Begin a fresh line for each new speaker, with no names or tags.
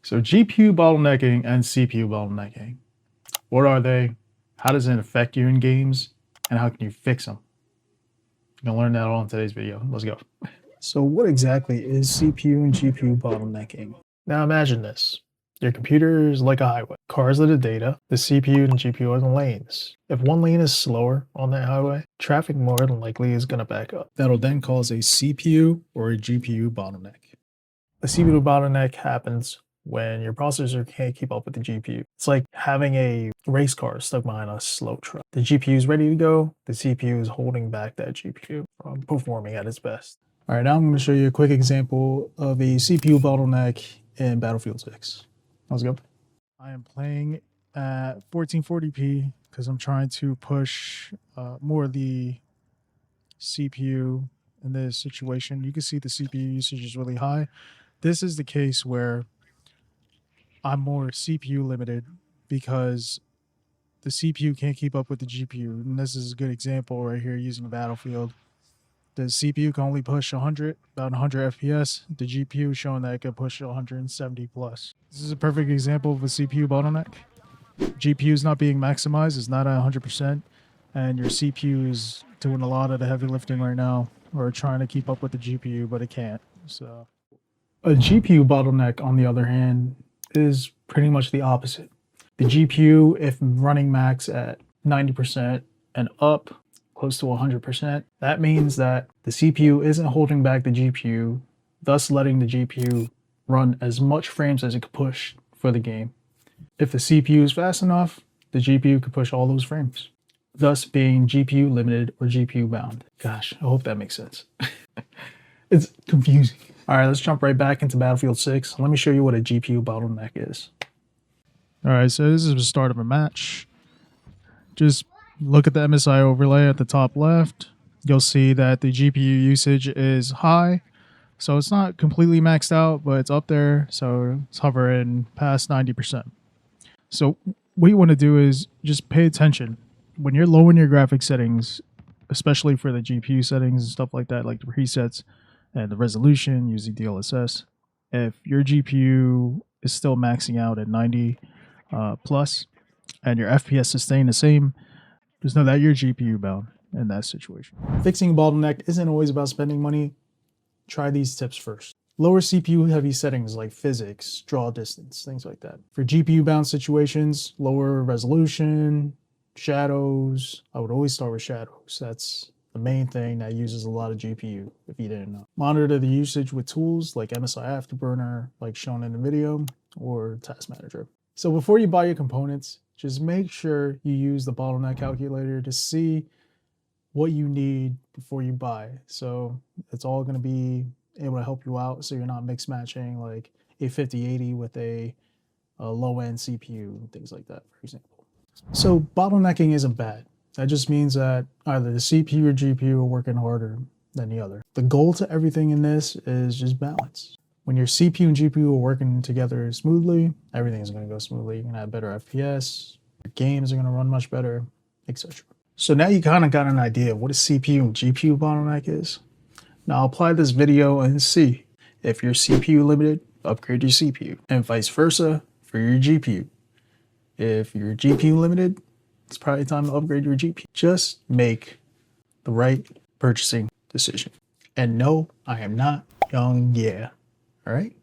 So GPU bottlenecking and CPU bottlenecking. What are they? How does it affect you in games? And how can you fix them? You're gonna learn that all in today's video. Let's go. So what exactly is CPU and GPU bottlenecking? Now imagine this. Your computer is like a highway. Cars are the data, the CPU and GPU are the lanes. If one lane is slower on that highway, traffic more than likely is gonna back up. That'll then cause a CPU or a GPU bottleneck. A CPU bottleneck happens when your processor can't keep up with the GPU. It's like having a race car stuck behind a slow truck. The GPU is ready to go, the CPU is holding back that GPU from performing at its best. All right, now I'm going to show you a quick example of a CPU bottleneck in Battlefield 6. Let's go. I am playing at 1440p because I'm trying to push more of the CPU in this situation. You can see the CPU usage is really high. This is the case where I'm more CPU limited because the CPU can't keep up with the GPU. And this is a good example right here using Battlefield. The CPU can only push 100, about 100 FPS. The GPU showing that it can push 170 plus. This is a perfect example of a CPU bottleneck. GPU is not being maximized, it's not at 100%. And your CPU is doing a lot of the heavy lifting right now, or trying to keep up with the GPU, but it can't. So a GPU bottleneck, on the other hand, is pretty much the opposite. The GPU, if running max at 90% and up, close to 100%, that means that the CPU isn't holding back the GPU, thus letting the GPU run as much frames as it could push for the game. If the CPU is fast enough, the GPU could push all those frames, thus being GPU limited or GPU bound. Gosh, I hope that makes sense. It's confusing. All right, let's jump right back into Battlefield 6. Let me show you what a GPU bottleneck is. All right, so this is the start of a match. Just look at the MSI overlay at the top left. You'll see that the GPU usage is high. So it's not completely maxed out, but it's up there. So it's hovering past 90%. So what you want to do is just pay attention. When you're low in your graphic settings, especially for the GPU settings and stuff like that, like the presets and the resolution using DLSS, if your GPU is still maxing out at 90 plus and your FPS is staying the same, just know that you're GPU bound in that situation. Fixing a bottleneck isn't always about spending money. Try these tips first. Lower CPU heavy settings like physics, draw distance, things like that. For GPU bound situations, lower resolution, shadows. I would always start with shadows. That's the main thing that uses a lot of GPU, if you didn't know. Monitor the usage with tools like MSI Afterburner, like shown in the video, or Task Manager. So before you buy your components, just make sure you use the bottleneck calculator to see what you need before you buy. So it's all going to be able to help you out, so you're not mix matching like a 5080 with a low-end CPU, things like that, for example. So bottlenecking isn't bad. That just means that either the CPU or GPU are working harder than the other. The goal to everything in this is just balance. When your CPU and GPU are working together smoothly, everything is going to go smoothly. You're going to have better FPS, your games are going to run much better, etc. So now you kind of got an idea of what a CPU and GPU bottleneck is. Now apply this video and see. If you're CPU limited, upgrade your CPU, and vice versa for your GPU. If you're GPU limited, it's probably time to upgrade your GPU. Just make the right purchasing decision. And no, I am not young, yeah. All right?